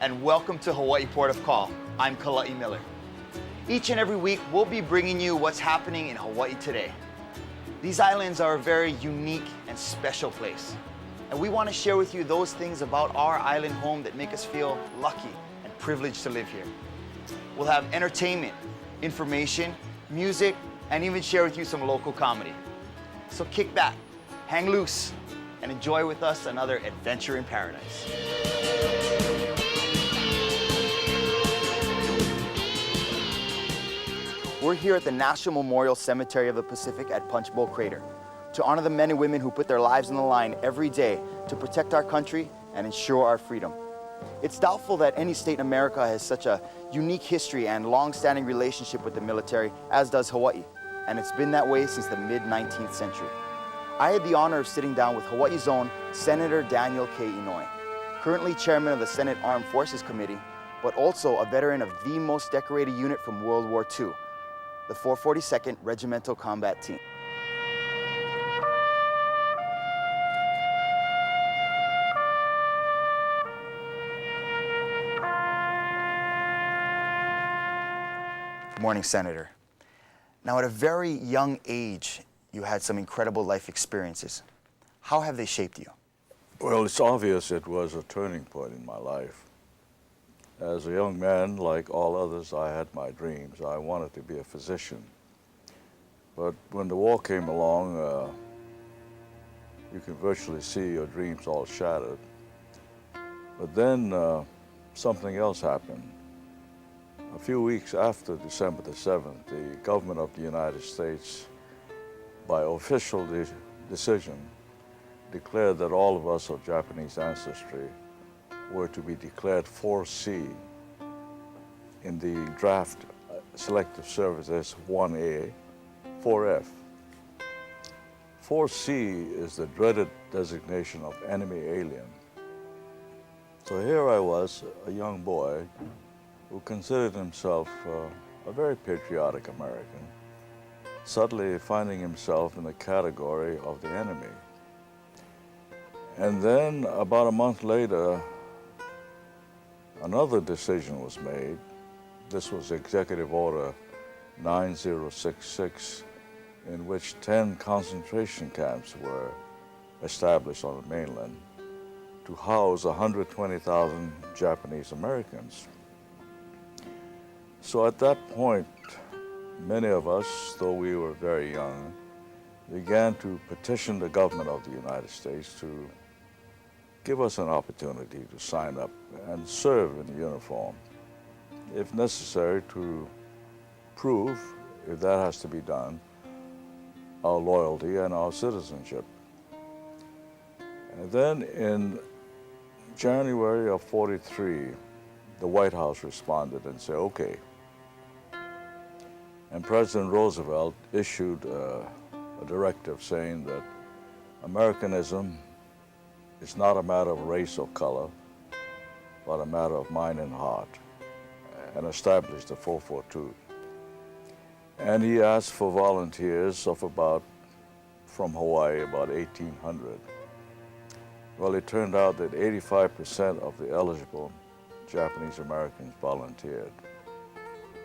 and welcome to Hawaii Port of Call. I'm Kala'i Miller. Each and every week, we'll be bringing you what's happening in Hawaii today. These islands are a very unique and special place, and we want to share with you those things about our island home that make us feel lucky and privileged to live here. We'll have entertainment, information, music, and even share with you some local comedy. So kick back, hang loose, and enjoy with us another adventure in paradise. We're here at the National Memorial Cemetery of the Pacific at Punch Bowl Crater to honor the men and women who put their lives on the line every day to protect our country and ensure our freedom. It's doubtful that any state in America has such a unique history and long-standing relationship with the military as does Hawaii, and it's been that way since the mid-19th century. I had the honor of sitting down with Hawaii's own Senator Daniel K. Inouye, currently chairman of the Senate Armed Forces Committee, but also a veteran of the most decorated unit from World War II, the 442nd Regimental Combat Team. Good morning, Senator. Now, at a very young age, you had some incredible life experiences. How have they shaped you? Well, it's obvious it was a turning point in my life. As a young man, like all others, I had my dreams. I wanted to be a physician. But when the war came along, you can virtually see your dreams all shattered. But then something else happened. A few weeks after December the 7th, the government of the United States, by official decision, declared that all of us of Japanese ancestry were to be declared 4C in the draft selective service as 1A, 4F. 4C is the dreaded designation of enemy alien. So here I was, a young boy who considered himself a very patriotic American, suddenly finding himself in the category of the enemy. And then about a month later, another decision was made. This was Executive Order 9066, in which 10 concentration camps were established on the mainland to house 120,000 Japanese Americans. So at that point, many of us, though we were very young, began to petition the government of the United States to give us an opportunity to sign up and serve in uniform, if necessary, to prove, if that has to be done, our loyalty and our citizenship. And then in January of '43, the White House responded and said, okay. And President Roosevelt issued a directive saying that Americanism is not a matter of race or color, but a matter of mind and heart, and established the 442. And he asked for volunteers of from Hawaii, about 1,800. Well, it turned out that 85% of the eligible Japanese Americans volunteered.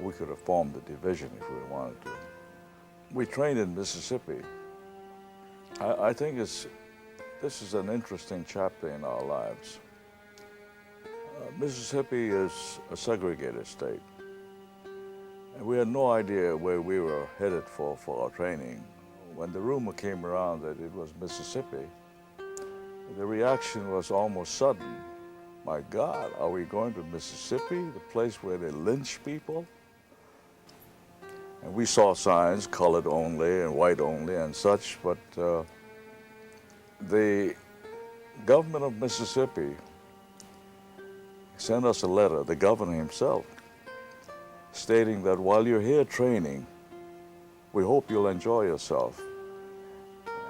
We could have formed the division if we wanted to. We trained in Mississippi. I think this is an interesting chapter in our lives. Mississippi is a segregated state. And we had no idea where we were headed for our training. When the rumor came around that it was Mississippi, the reaction was almost sudden. My God, are we going to Mississippi, the place where they lynch people? And we saw signs, colored only and white only and such, but the government of Mississippi sent us a letter, the governor himself, stating that while you're here training, we hope you'll enjoy yourself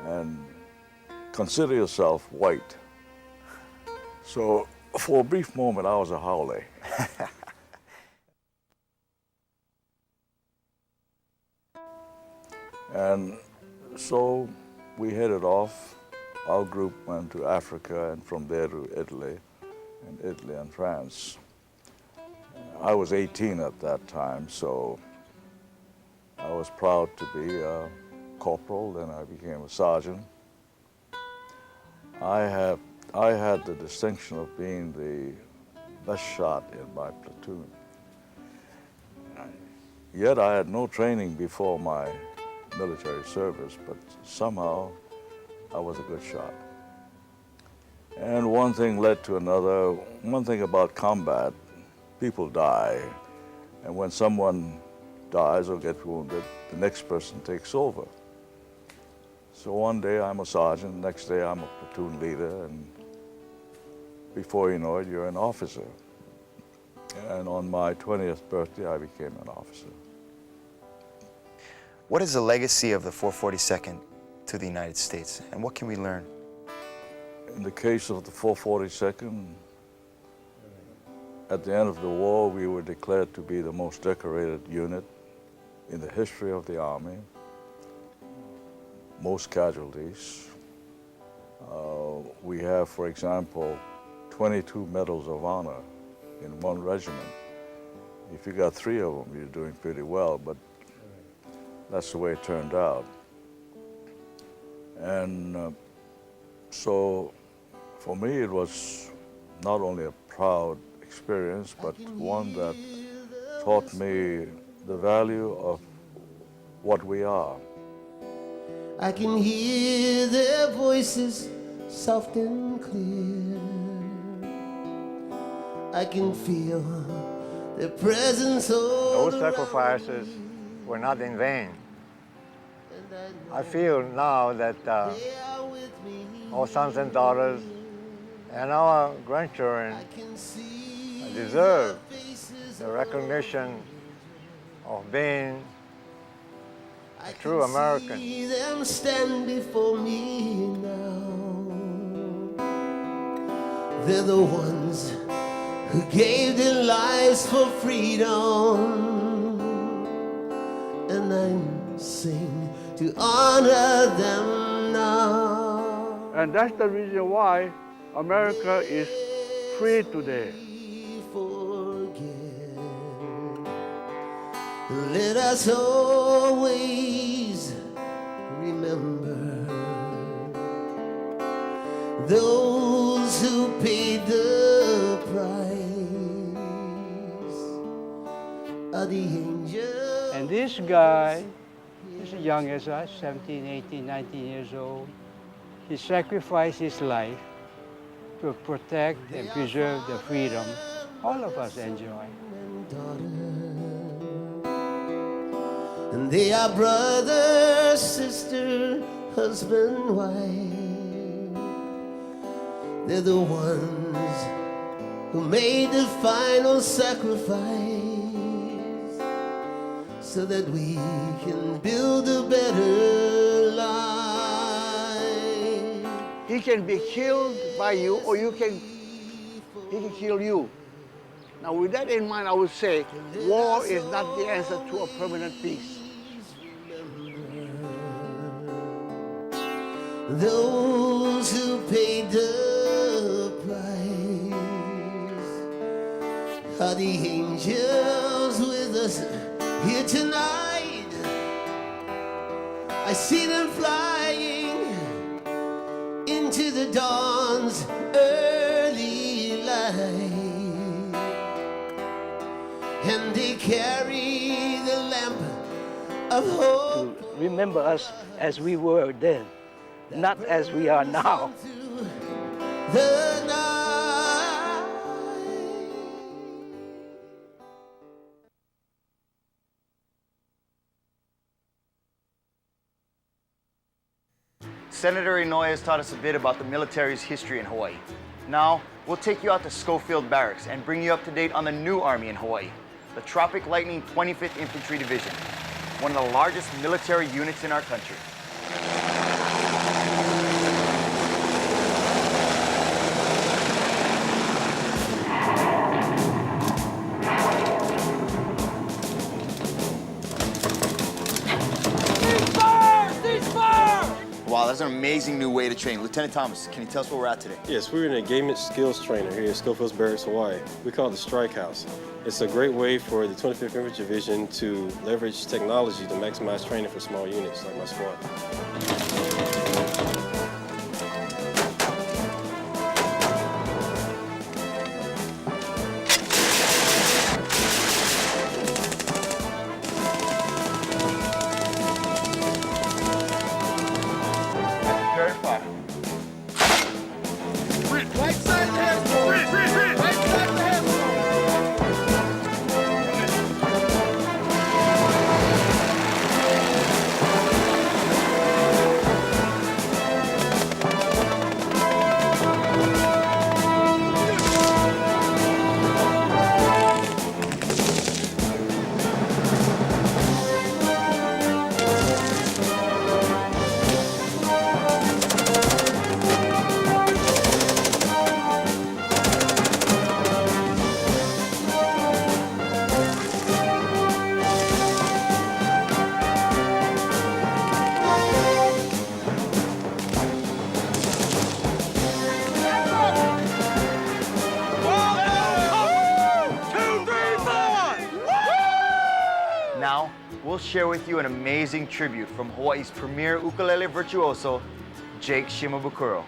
and consider yourself white. So for a brief moment, I was a haole. And so we headed off. Our group went to Africa and from there to Italy and France. I was 18 at that time, so I was proud to be a corporal, then I became a sergeant. I had the distinction of being the best shot in my platoon. Yet I had no training before my military service, but somehow I was a good shot. And one thing led to another. One thing about combat, people die. And when someone dies or gets wounded, the next person takes over. So one day I'm a sergeant, next day I'm a platoon leader, and before you know it, you're an officer. And on my 20th birthday, I became an officer. What is the legacy of the 442nd to the United States, and what can we learn? In the case of the 442nd, at the end of the war, we were declared to be the most decorated unit in the history of the Army. Most casualties. We have, for example, 22 Medals of Honor in one regiment. If you got 3 of them, you're doing pretty well, but that's the way it turned out. And so for me, it was not only a proud experience, but one that taught me the value of what we are. I can hear their voices soft and clear. I can feel their presence all Those around sacrifices were not in vain. I feel now that They are with me. our sons and daughters and our grandchildren I can see deserve their faces the recognition of being I a true can American. see them stand before me now. They're the ones who gave their lives for freedom, and I sing to honor them now. And that's the reason why America is free today. Forget. Let us always remember those who paid the price are the angels. And this guy is as young as us, 17, 18, 19 years old. He sacrificed his life to protect and preserve the freedom all of us enjoy. And they are brother, sister, husband, wife. They're the ones who made the final sacrifice so that we can build a better life. He can be killed by you, or he can kill you. Now, with that in mind, I would say war is not the answer to a permanent peace. Those who paid the price are the angels with us here tonight. I see them flying into the dawn's early light, and they carry the lamp of hope. Remember us as we were then, not as we are now. The night. Senator Inouye has taught us a bit about the military's history in Hawaii. Now, we'll take you out to Schofield Barracks and bring you up to date on the new Army in Hawaii, the Tropic Lightning 25th Infantry Division, one of the largest military units in our country. Wow, that's an amazing new way to train. Lieutenant Thomas, can you tell us where we're at today? Yes, we're in a engagement skills trainer here at Schofields Barracks, Hawaii. We call it the Strike House. It's a great way for the 25th Infantry Division to leverage technology to maximize training for small units like my squad. Now, we'll share with you an amazing tribute from Hawaii's premier ukulele virtuoso, Jake Shimabukuro.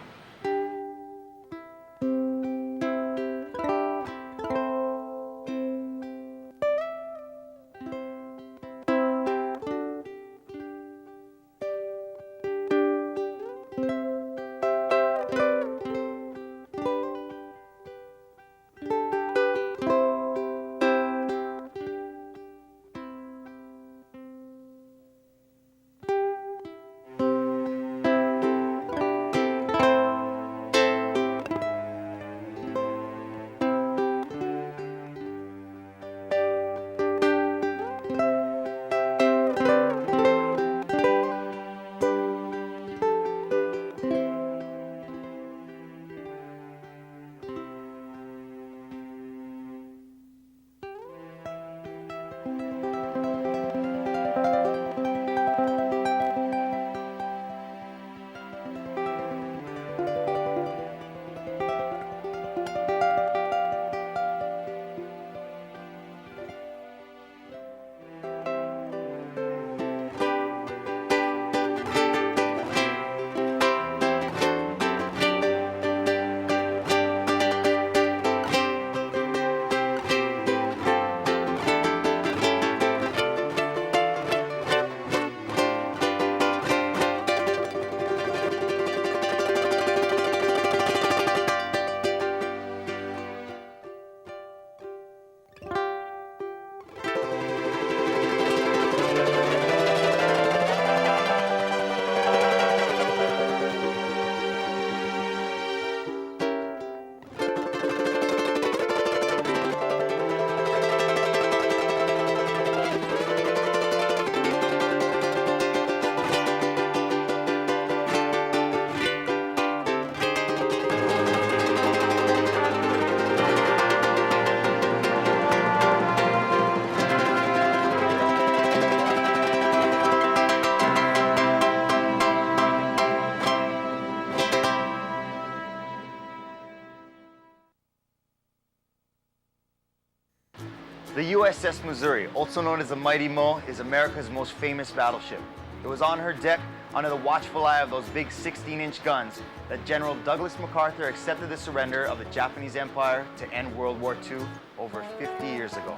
The USS Missouri, also known as the Mighty Mo, is America's most famous battleship. It was on her deck under the watchful eye of those big 16-inch guns that General Douglas MacArthur accepted the surrender of the Japanese Empire to end World War II over 50 years ago.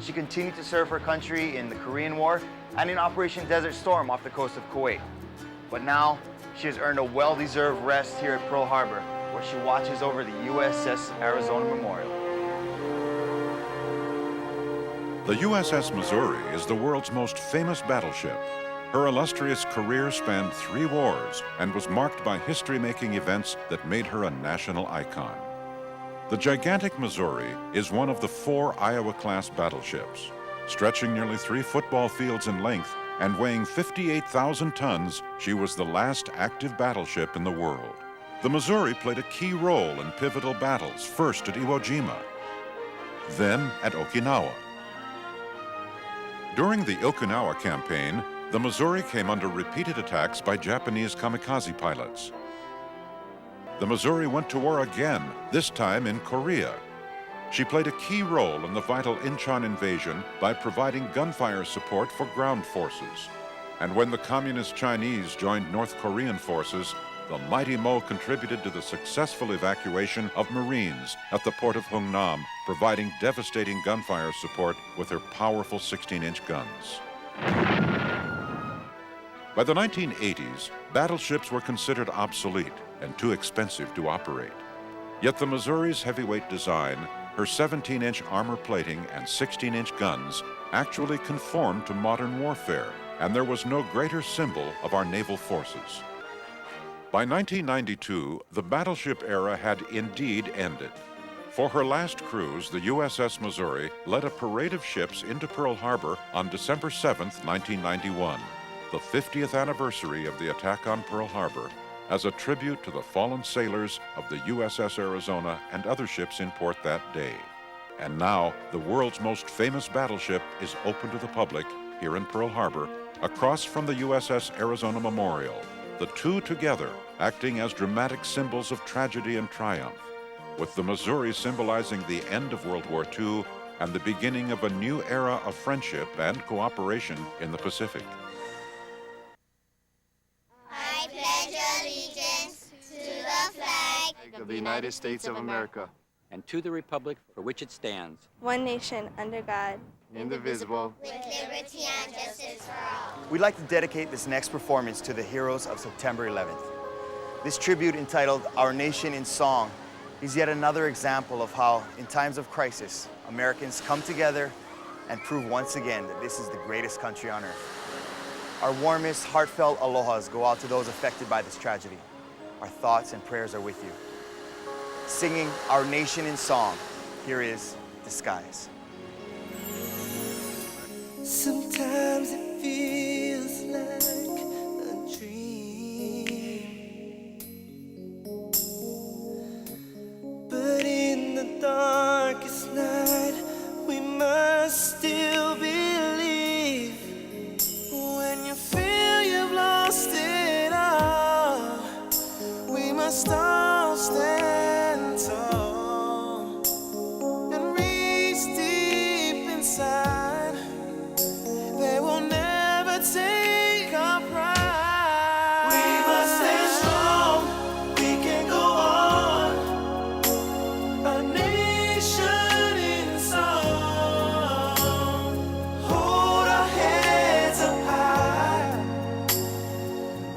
She continued to serve her country in the Korean War and in Operation Desert Storm off the coast of Kuwait. But now, she has earned a well-deserved rest here at Pearl Harbor, where she watches over the USS Arizona Memorial. The USS Missouri is the world's most famous battleship. Her illustrious career spanned 3 wars and was marked by history-making events that made her a national icon. The gigantic Missouri is one of the 4 Iowa-class battleships. Stretching nearly 3 football fields in length and weighing 58,000 tons, she was the last active battleship in the world. The Missouri played a key role in pivotal battles, first at Iwo Jima, then at Okinawa. During the Okinawa campaign, the Missouri came under repeated attacks by Japanese kamikaze pilots. The Missouri went to war again, this time in Korea. She played a key role in the vital Incheon invasion by providing gunfire support for ground forces. And when the Communist Chinese joined North Korean forces, the Mighty Mo contributed to the successful evacuation of Marines at the port of Hungnam, providing devastating gunfire support with her powerful 16-inch guns. By the 1980s, battleships were considered obsolete and too expensive to operate. Yet the Missouri's heavyweight design, her 17-inch armor plating and 16-inch guns actually conformed to modern warfare, and there was no greater symbol of our naval forces. By 1992, the battleship era had indeed ended. For her last cruise, the USS Missouri led a parade of ships into Pearl Harbor on December 7, 1991, the 50th anniversary of the attack on Pearl Harbor, as a tribute to the fallen sailors of the USS Arizona and other ships in port that day. And now, the world's most famous battleship is open to the public here in Pearl Harbor, across from the USS Arizona Memorial, the two together acting as dramatic symbols of tragedy and triumph, with the Missouri symbolizing the end of World War II and the beginning of a new era of friendship and cooperation in the Pacific. I pledge allegiance to the flag of the United States of America and to the republic for which it stands, one nation under God, indivisible, with liberty and justice for all. We'd like to dedicate this next performance to the heroes of September 11th. This tribute, entitled Our Nation in Song, is yet another example of how, in times of crisis, Americans come together and prove once again that this is the greatest country on earth. Our warmest, heartfelt alohas go out to those affected by this tragedy. Our thoughts and prayers are with you. Singing Our Nation in Song, here is Disguise. Sometimes it feels like a dream, but in the darkest night we must still believe. When you feel you've lost it all, we must all stand tall and reach deep inside. They will never take our pride. We must stay strong, we can go on. A nation in song. Hold our heads up high.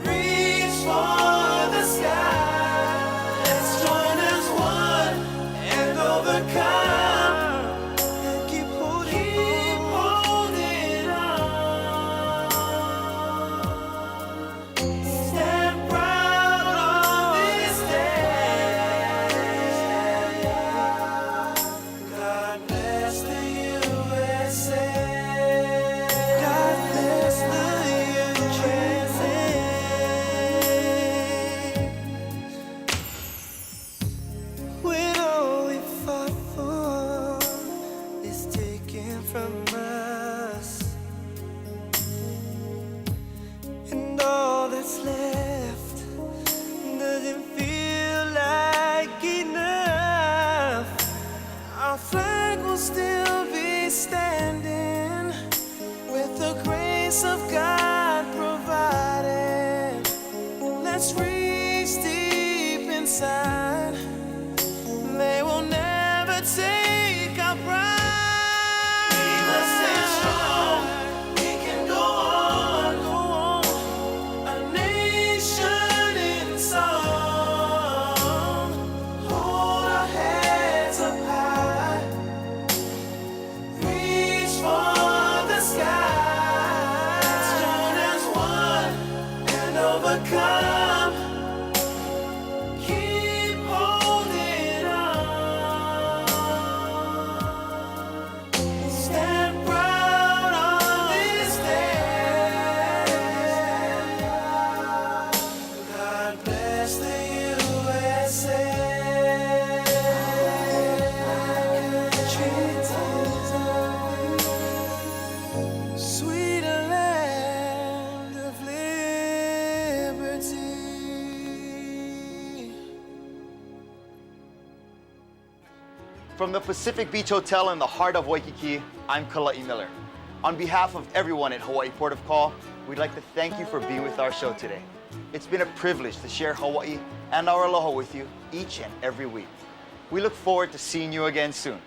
Reach for the sky. Let's join as one and overcome. Of God provided. Let's reach deep inside. They will never take our pride. We must stay strong. We can go on. A nation in song. Hold our heads up high. Reach for the sky. Overcome. Keep holding on. Stand proud on this day. God bless the USA. Sweet land. From the Pacific Beach Hotel in the heart of Waikiki, I'm Kala'i Miller. On behalf of everyone at Hawaii Port of Call, we'd like to thank you for being with our show today. It's been a privilege to share Hawaii and our aloha with you each and every week. We look forward to seeing you again soon.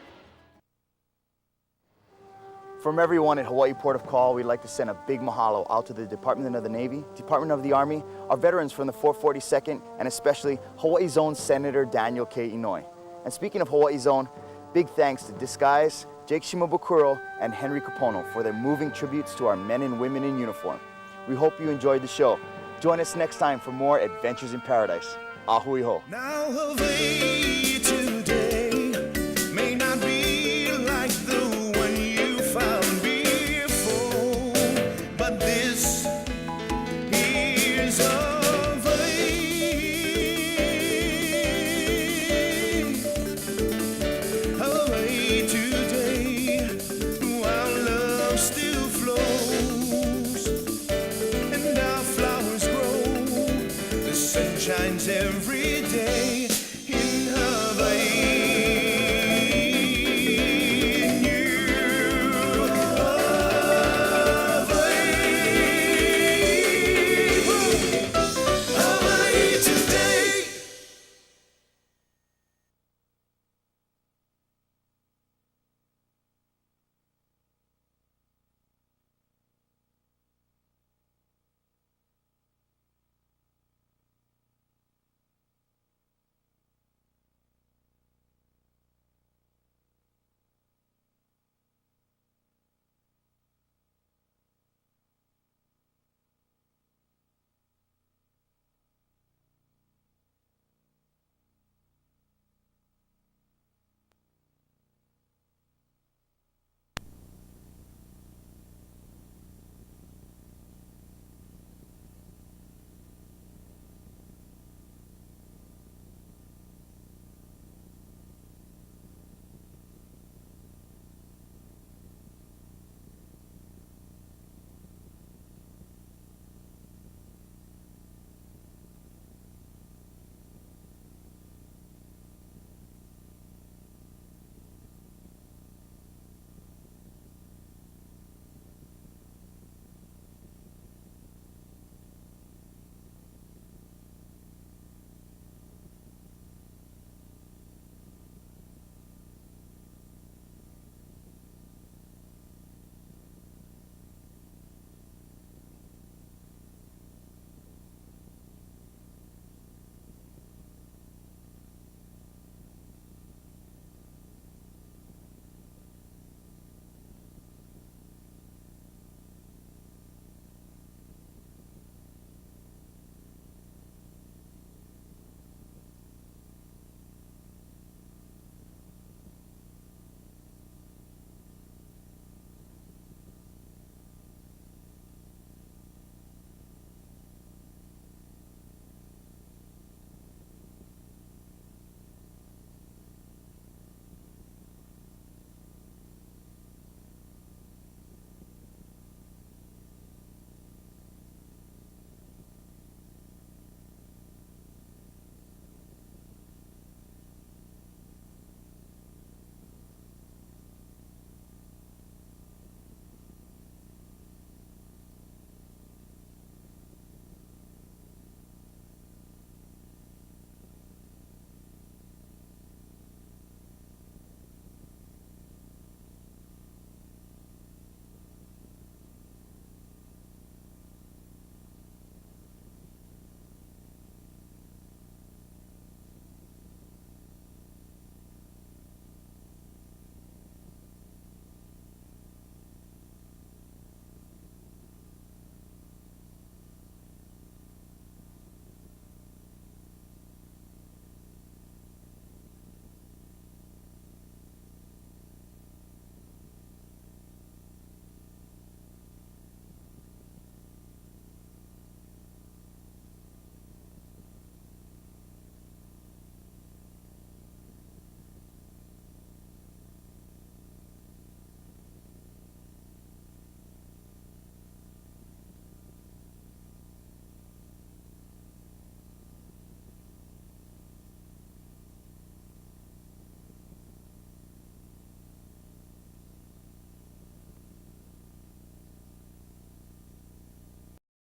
From everyone at Hawaii Port of Call, we'd like to send a big mahalo out to the Department of the Navy, Department of the Army, our veterans from the 442nd, and especially Hawaii's own Senator Daniel K. Inouye. And speaking of Hawaii's own, big thanks to Disguise, Jake Shimabukuro, and Henry Kapono for their moving tributes to our men and women in uniform. We hope you enjoyed the show. Join us next time for more Adventures in Paradise. Ahui ho. Now Hawaii today may not be like the one you found before, but this is Hawaii today, while love still flows and our flowers grow, the sun shines every day.